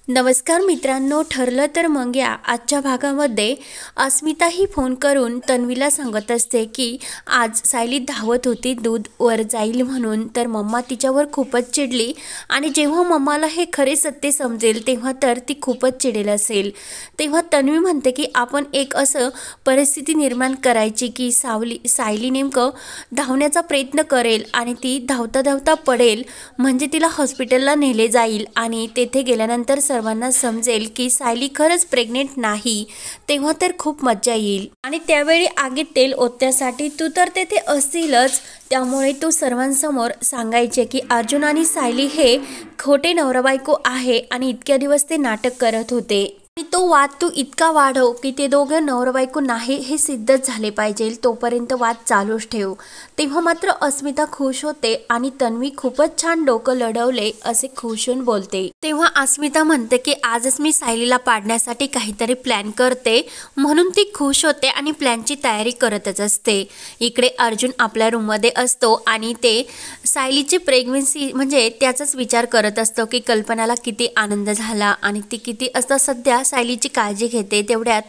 नमस्कार मित्रांनो, ठरलं तर मग या आजच्या भागामध्ये अस्मिता ही फोन करून तन्वीला सांगत असते की आज सायली धावत होती दूध वर जाईल म्हणून, तर मम्मा तिच्यावर खूपच चिडली आणि जेव्हा मम्माला हे खरे सत्य समजेल तेव्हा तर ती खूपच चिडेल असेल। तेव्हा तन्वी म्हणते की आपण एक असं परिस्थिती निर्माण करायची की सायली नेमकं धावण्याचा प्रयत्न करेल आणि ती धावता धावता पडेल, म्हणजे तिला हॉस्पिटलला नेले जाईल आणि तेथे गेल्यानंतर सर्वांना समजेल की सायली खरंच प्रेग्नेंट नाही। तेव्हा तर खूप मजा येईल आणि त्यावेळी आगीत तेल ओतण्यासाठी तू तर तेथे असशीलच, त्यामुळे तू सर्वांसमोर सांगायचे की अर्जुन आणि सायली हे खोटे नवरा बायको आहे आणि इतक्या दिवस ते नाटक करत होते आणि तो वाद तू इतका वाढव की ते दोघं नवरा बायको नाही हे सिद्धच झाले पाहिजे, तोपर्यंत वाद चालूच ठेव। तेव्हा मात्र अस्मिता खुश होते आणि तन्वी खूपच छान डोकं लढवले असे खुश होऊन बोलते। तेव्हा अस्मिता म्हणते की आजच मी सायलीला पाडण्यासाठी काहीतरी प्लॅन करते, म्हणून ती खुश होते आणि प्लॅनची तयारी करतच असते। इकडे अर्जुन आपल्या रूममध्ये असतो आणि ते सायलीची प्रेग्नन्सी म्हणजे त्याचाच विचार करत असतो की कल्पनाला किती आनंद झाला आणि ती किती असता सध्या सायलीची काळजी घेते। तेवढ्यात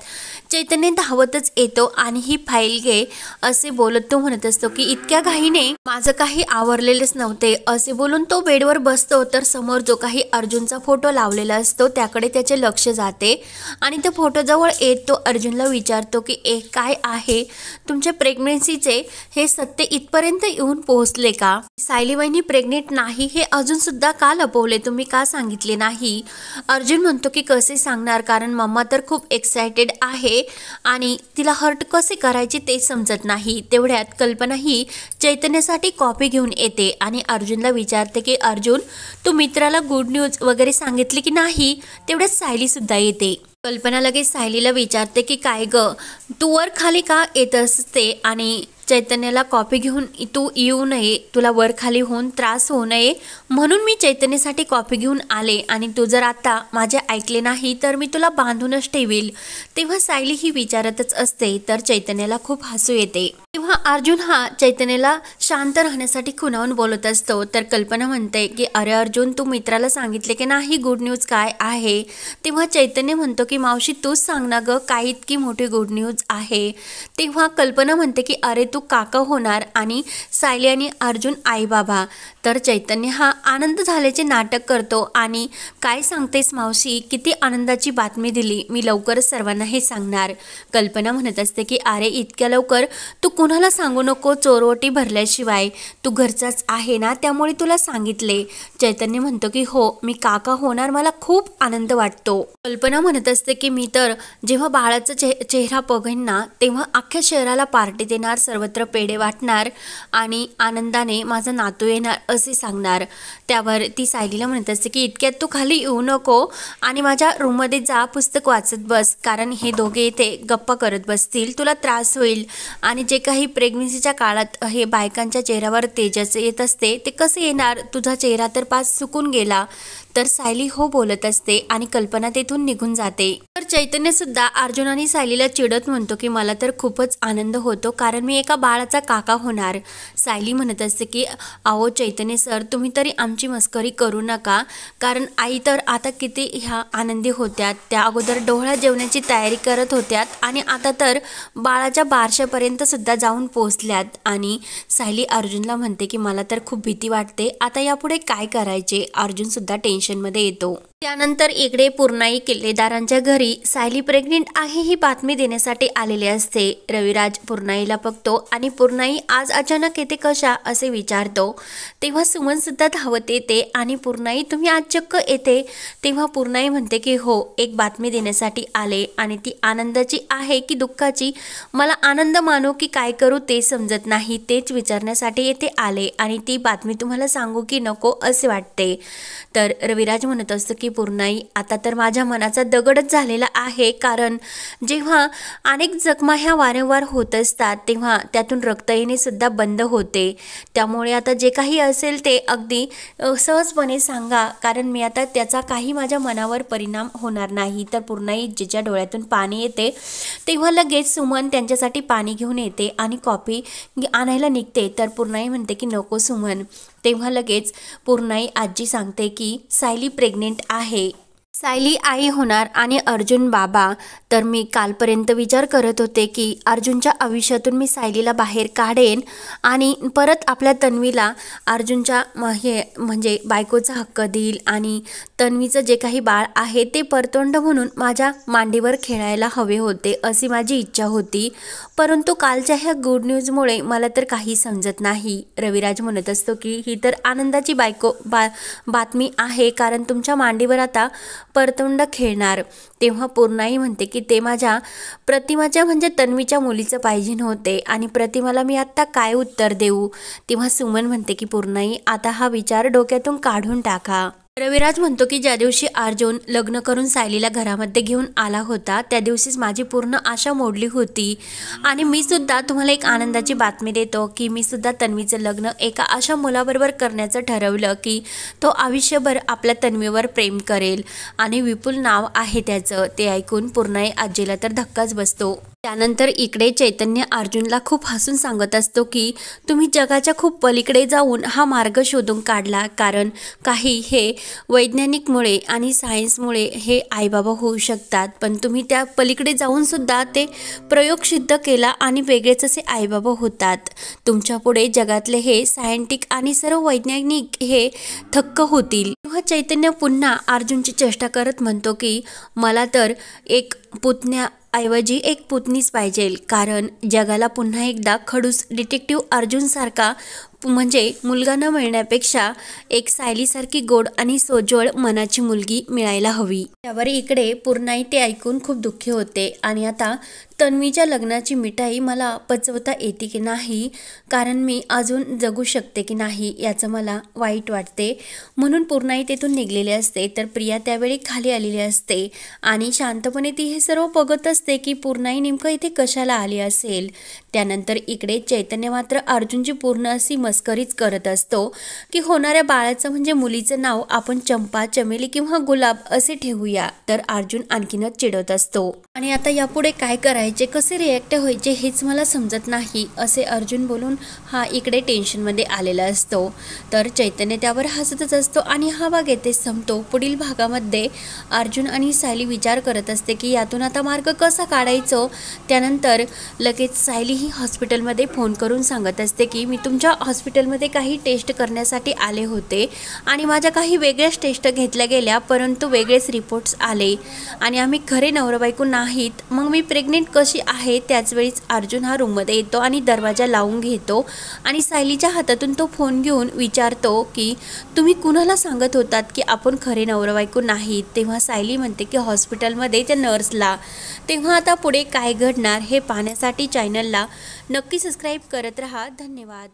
चैतन्य धावतच येतो आणि ही फाईल घे असे बोलत तो म्हणत असतो की इतक्या घाईने माझं काही आवरलेलेच नव्हते असे बोलून तो बेडवर बसतो, तर समोर जो काही अर्जुनचा फोटो लावलेला असतो त्याकडे त्याचे लक्ष जाते आणि त्या फोटोजवळ येत तो अर्जुनला विचारतो की काय आहे तुमच्या प्रेग्नन्सीचे हे सत्य इथपर्यंत येऊन पोहोचले का? सायली वहिनी प्रेग्नेंट नाही हे अजून सुद्धा का लपवले, तुम्ही का सांगितले नाही? अर्जुन म्हणतो की कसे सांगणार, कारण मम्मा तर खूप एक्सायटेड आहे आणि तिला हर्ट कसे करायचे ते समजत नाही। तेवढ्यात कल्पना ही चैतन्यासाठी कॉफी घेऊन येते आणि अर्जुनला विचारते की अर्जुन तू मित्राला गुड न्यूज वगैरे सांगितली की नाही? तेवढ्यात सायली सुद्धा येते। कल्पना लगेच सायलीला विचारते की काय ग, तू वर खाली का येत असते आणि चैतन्याला कॉफी घेऊन तू येऊ नये, तुला वर खाली होऊन त्रास होऊ नये म्हणून मी चैतन्यासाठी कॉफी घेऊन आले आणि तू जर आता माझे ऐकले नाही तर मी तुला बांधूनच ठेवील। तेव्हा सायली ही विचारतच असते तर चैतन्याला खूप हसू येते। तेव्हा अर्जुन हा चैतन्याला शांत राहण्यासाठी खुणावून बोलत असतो, तर कल्पना म्हणते की अरे अर्जुन तू मित्राला सांगितले की नाही गुड न्यूज काय आहे? तेव्हा चैतन्य म्हणतो की मावशी तूच सांग ना ग, काय इतकी मोठी गुड न्यूज आहे? तेव्हा कल्पना म्हणते की अरे तू काका होणार आणि सायली आणि अर्जुन आई बाबा। तर चैतन्य हा आनंद झाल्याचे नाटक करतो आणि काय सांगतेस मावशी, किती आनंदाची बातमी दिली, मी लवकरच सर्वांना हे सांगणार। कल्पना म्हणत असते की अरे इतक्या लवकर तू कुणाला सांगू नको, चोरवटी भरल्याशिवाय, तू घरचाच आहे ना त्यामुळे तुला सांगितले। चैतन्य म्हणतो की हो मी काका होणार, मला खूप आनंद वाटतो। कल्पना म्हणत असते की मी तर जेव्हा बाळाचा चेहरा बघेन ना तेव्हा अख्ख्या शहराला पार्टी देणार, सर्वत्र पेढे वाटणार आणि आनंदाने माझा नातू येणार असे सांगणार। त्यावर ती सायलीला म्हणत असते की इतक्यात तू खाली येऊ नको आणि माझ्या रूममध्ये जा, पुस्तक वाचत बस, कारण हे दोघे इथे गप्पा करत बसतील, तुला त्रास होईल आणि जे काही प्रेग्नन्सीच्या काळात हे बायकांच्या चेहऱ्यावर तेजस येत असते ते कसे येणार, तुझा चेहरा तर पास सुकून गेला। तर सायली हो बोलत असते आणि कल्पना तेथून निघून जाते। तर चैतन्य सुद्धा अर्जुन आणि सायलीला चिडत म्हणतो की मला तर खूपच आनंद होतो कारण मी एका बाळाचा काका होणार। सायली म्हणत असते की अहो चैतन्य सर तुम्ही तरी आमची मस्करी करू नका, कारण आई तर आता किती ह्या आनंदी होत्यात, त्या अगोदर डोहाळ्या जेवणाची तयारी करत होत्यात आणि आता तर बाळाच्या बारशापर्यंत सुद्धा जाऊन पोहोचल्यात। आणि सायली अर्जुनला म्हणते की मला तर खूप भीती वाटते, आता यापुढे काय करायचे? अर्जुन सुद्धा टेन्शनमध्ये येतो। त्यानंतर इकडे पूर्णाई किल्लेदारांच्या घरी सायली प्रेग्नेंट आहे ही बातमी देण्यासाठी आलेले असते। रविराज पूर्णाईला बघतो आणि पूर्णाई आज अचानक येते कशा असे विचारतो। तेव्हा सुमन सुद्धा धावत येते आणि पूर्णाई तुम्ही आज चक्क येते? तेव्हा पूर्णाई म्हणते की हो एक बातमी देण्यासाठी आले आणि ती आनंदाची आहे की दुःखाची, मला आनंद मानू की काय करू ते समजत नाही, तेच विचारण्यासाठी येथे आले आणि ती बातमी तुम्हाला सांगू की नको असे वाटते। तर रविराज म्हणत असतो की पूर्णाई आता तर माझ्या मनाचा दगडच झालेला आहे, कारण जेव्हा अनेक जखमा ह्या वारंवार होत असतात तेव्हा त्यातून रक्त येणे सुद्धा बंद होते, त्यामुळे आता जे काही असेल ते अगदी सहजपणे सांगा, कारण मी आता त्याचा काही माझ्या मनावर परिणाम होणार नाही। तर पूर्णाई जिच्या डोळ्यातून पाणी येते तेव्हा लगेच सुमन त्यांच्यासाठी पाणी घेऊन येते आणि कॉफी आणायला निघते। तर पूर्णाई म्हणते की नको सुमन। तेव्हा लगेच पूर्णाई आजी सांगते की सायली प्रेग्नेंट आहे। सायली आई होणार आणि अर्जुन बाबा. तर मी कालपर्यंत विचार करत होते की अर्जुनच्या आयुष्यातून मी सायलीला बाहेर काढेन आणि परत आपल्या तन्वीला अर्जुनच्या हे म्हणजे बायकोचा हक्क देईल आणि तन्वीचं जे काही बाळ आहे ते परतोंड म्हणून माझ्या मांडीवर खेळायला हवे होते अशी माझी इच्छा होती. परंतु कालच्या ह्या गुड न्यूजमुळे मला तर काही समजत नाही. रविराज म्हणत असतो की ही तर आनंदाची बातमी आहे, कारण तुमच्या मांडीवर आता परतोंड खेळणार. तेव्हा पूर्णाई म्हणते की ते माझ्या प्रतिमाच्या म्हणजे तन्वीच्या मुलीचं पाहिजे नव्हते आणि प्रतिमाला मी आत्ता काय उत्तर देऊ. तेव्हा सुमन म्हणते की पूर्णाई आता हा विचार डोक्यातून काढून टाका. रविराज म्हणतो की ज्या दिवशी अर्जुन लग्न करून सायलीला घरामध्ये घेऊन आला होता त्या दिवशीच माझी पूर्ण आशा मोडली होती आणि मी सुद्धा तुम्हाला एक आनंदाची बातमी देतो की मी सुद्धा तन्वीचं लग्न एका अशा मुलाबरोबर करण्याचं ठरवलं की तो आयुष्यभर आपल्या तन्वीवर प्रेम करेल आणि विपुल नाव आहे त्याचं. ते ऐकून पूर्णाई आजीला तर धक्काच बसतो. त्यानंतर इकडे चैतन्य अर्जुनला खूप हसून सांगत असतो की तुम्ही जगाच्या खूप पलीकडे जाऊन हा मार्ग शोधून काढला, कारण काही हे वैज्ञानिकमुळे आणि सायन्समुळे हे आईबाबा होऊ शकतात, पण तुम्ही त्या पलीकडे जाऊन सुद्धा ते प्रयोग सिद्ध केला आणि वेगळेच असे आईबाबा होतात. तुमच्या पुढे जगातले हे सायंटिक आणि सर्व वैज्ञानिक हे थक्क होतील. तेव्हा चैतन्य पुन्हा अर्जुनची चेष्टा करत म्हणतो की मला तर एक ऐवजी एक पुतणीच पाहिजे, कारण जगाला पुन्हा एकदा खडूस डिटेक्टिव्ह अर्जुनसारखा म्हणजे मुलगा न मिळण्यापेक्षा एक सायलीसारखी गोड आणि सोज्वळ मनाची मुलगी मिळायला हवी. त्यावर इकडे पूर्णाई ते ऐकून खूप दुःखी होते आणि आता तन्वीच्या लग्नाची मिठाई मला पचवता येते की नाही, कारण मी अजून जगू शकते की नाही याचं मला वाईट वाटते. म्हणून पूर्णाई तेथून निघलेली असते. तर प्रिया त्यावेळी खाली आलेली असते आणि शांतपणे ती हे सर्व बघत असते की पूर्णाई नेमकं इथे कशाला आली असेल. त्यानंतर इकडे चैतन्य मात्र अर्जुनची पूर्ण अशी मस्करीच करत असतो की होणाऱ्या बाळाचं म्हणजे मुलीचं नाव आपण चंपा, चमेली किंवा गुलाब असे ठेवूया. तर अर्जुन आणखीनच चिडत असतो आणि आता यापुढे काय करायचे, कसे रिॲक्ट व्हायचे हेच मला समजत नाही असे अर्जुन बोलून हा इकडे टेन्शनमध्ये आलेला असतो. तर चैतन्य त्यावर हसतच असतो आणि हा भाग येथेच संपतो. पुढील भागामध्ये अर्जुन आणि सायली विचार करत असते की यातून आता मार्ग कसा काढायचो. त्यानंतर लगेच सायली ही हॉस्पिटलमध्ये फोन करून सांगत असते की मी तुमच्या हॉस्पिटलमध्ये काही टेस्ट करण्यासाठी आले होते आणि माझ्या काही वेगळ्याच टेस्ट घेतल्या गेल्या, परंतु वेगळेच रिपोर्ट्स आले आणि आम्ही खरे नवरा बायको नाहीत. मग मी प्रेग्नेंट कशी आहे. त्याचवेळीच अर्जुन हा रूममध्ये येतो आणि दरवाजा लावून घेतो आणि सायलीच्या हातातून तो फोन घेऊन विचारतो की तुम्ही कुणाला सांगत होतात की आपण खरे नवरा बायको नाहीत. तेव्हा सायली म्हणते की हॉस्पिटलमध्ये त्या नर्सला. तेव्हा आता पुढे काय घडणार हे पाहण्यासाठी चॅनलला नक्की सबस्क्राईब करत रहा. धन्यवाद.